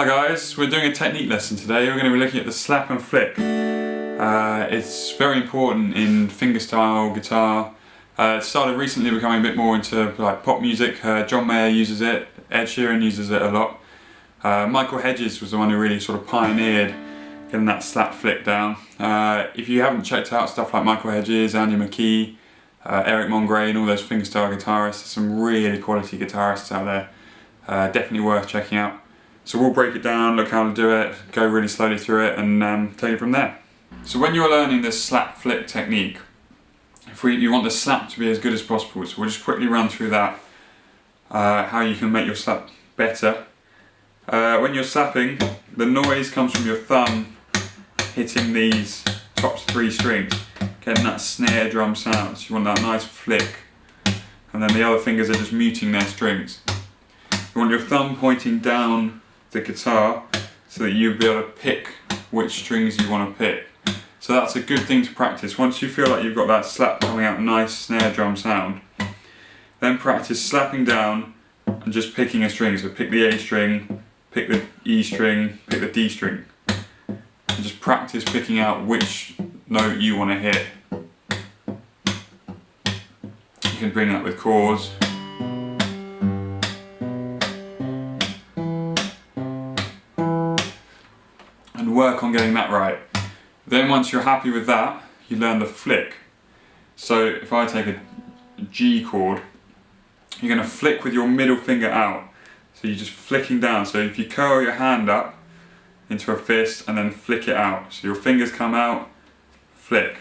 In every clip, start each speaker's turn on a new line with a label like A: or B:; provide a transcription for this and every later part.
A: Hi guys, we're doing a technique lesson today. We're going to be looking at the slap and flick. It's very important in fingerstyle guitar. It started recently becoming a bit more into like pop music. John Mayer uses it, Ed Sheeran uses it a lot. Michael Hedges was the one who really sort of pioneered getting that slap flick down. If you haven't checked out stuff like Michael Hedges, Andy McKee, Eric Mongray and all those fingerstyle guitarists, there's some really quality guitarists out there. Definitely worth checking out. So we'll break it down, look how to do it, go really slowly through it and take it from there. So when you're learning this slap flick technique, you want the slap to be as good as possible, so we'll just quickly run through that, how you can make your slap better. When you're slapping, the noise comes from your thumb hitting these top 3 strings, getting that snare drum sound, so you want that nice flick, and then the other fingers are just muting their strings. You want your thumb pointing down the guitar so that you'll be able to pick which strings you want to pick. So that's a good thing to practice. Once you feel like you've got that slap coming out, nice snare drum sound, then practice slapping down and just picking a string. So pick the A string, pick the E string, pick the D string. And just practice picking out which note you want to hit. You can bring that with chords. And work on getting that right. Then once you're happy with that, you learn the flick. So if I take a G chord, you're going to flick with your middle finger out. So you're just flicking down. So if you curl your hand up into a fist and then flick it out. So your fingers come out, flick.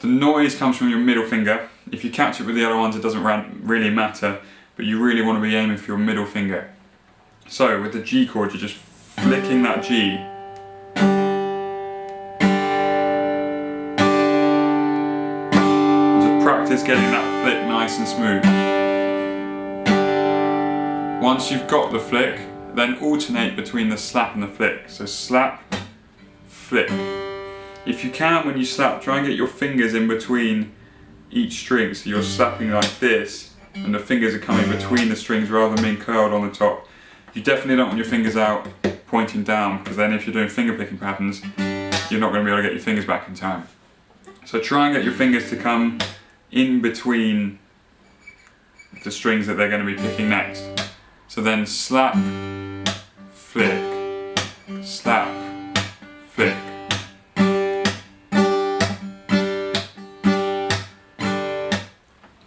A: The noise comes from your middle finger. If you catch it with the other ones, it doesn't really matter, but you really want to be aiming for your middle finger. So with the G chord, you're just flicking that G. Practice getting that flick nice and smooth. Once you've got the flick, then alternate between the slap and the flick. So slap, flick. If you can, when you slap, try and get your fingers in between each string. So you're slapping like this, and the fingers are coming between the strings rather than being curled on the top. You definitely don't want your fingers out pointing down, because then if you're doing finger picking patterns, you're not going to be able to get your fingers back in time. So try and get your fingers to come in between the strings that they're going to be picking next. So then slap, flick, slap, flick.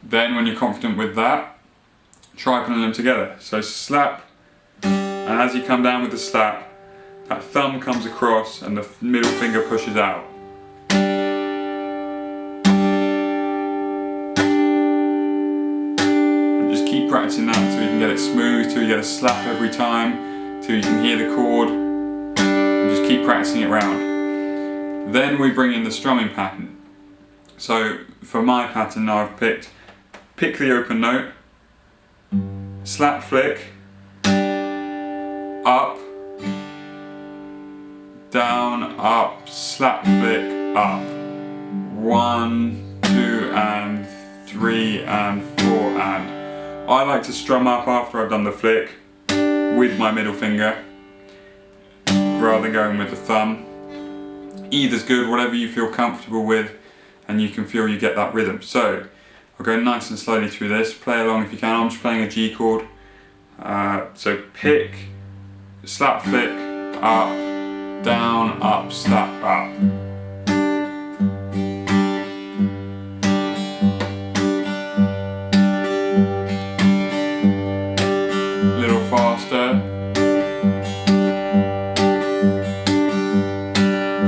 A: Then when you're confident with that, try putting them together. So slap, and as you come down with the slap, that thumb comes across and the middle finger pushes out. Keep practicing that until you can get it smooth, till you get a slap every time, till you can hear the chord, and just keep practicing it round. Then we bring in the strumming pattern. So for my pattern now I've pick the open note, slap flick, up, down, up, slap flick, up. 1, 2 and 3 and 4 and. I like to strum up after I've done the flick with my middle finger rather than going with the thumb. Either's good, whatever you feel comfortable with, and you can feel you get that rhythm. So I'll go nice and slowly through this. Play along if you can. I'm just playing a G chord. So pick, slap flick, up, down, up, slap, up. Faster.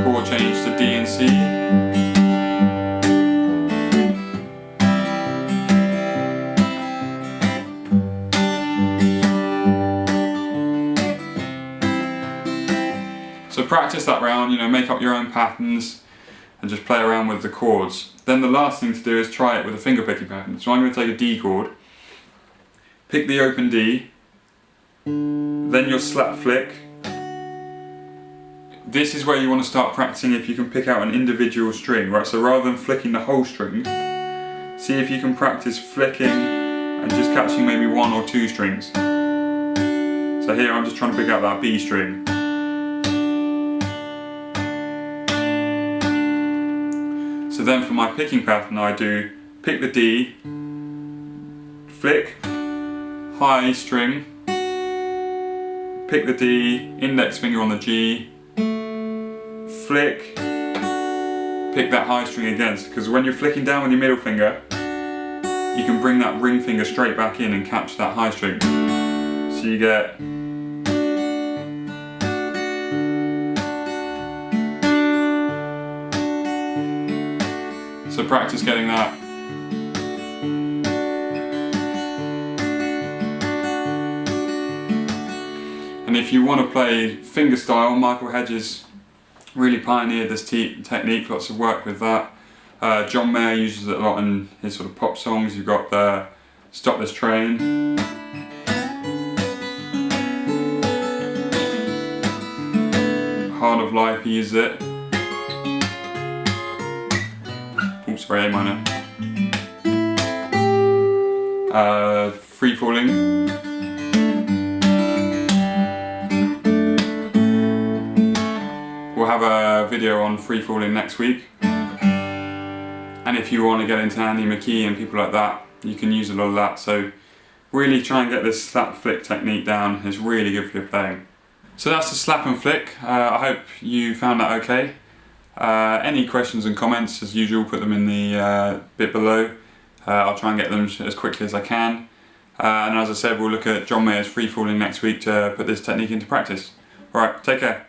A: Chord change to D and C. So practice that round, make up your own patterns and just play around with the chords. Then the last thing to do is try it with a finger picking pattern. So I'm going to take a D chord, pick the open D, then your slap flick. This is where you want to start practicing if you can pick out an individual string, right? So rather than flicking the whole string, see if you can practice flicking and just catching maybe 1 or 2 strings. So here I'm just trying to pick out that B string. So then for my picking pattern I do pick the D, flick, high string, pick the D, index finger on the G, flick, pick that high string again, because when you're flicking down with your middle finger, you can bring that ring finger straight back in and catch that high string. So you get so practice getting that. And if you want to play fingerstyle, Michael Hedges really pioneered this technique, lots of work with that. John Mayer uses it a lot in his sort of pop songs. You've got the Stop This Train. Heart of Life, he uses it. Oops, sorry, A minor. Free Falling. We'll have a video on Free Falling next week. And if you want to get into Andy McKee and people like that, you can use a lot of that. So really try and get this slap flick technique down. It's really good for your playing. So that's the slap and flick. I hope you found that okay. Any questions and comments, as usual, put them in the bit below. I'll try and get them as quickly as I can. And as I said, we'll look at John Mayer's Free Falling next week to put this technique into practice. Alright, take care.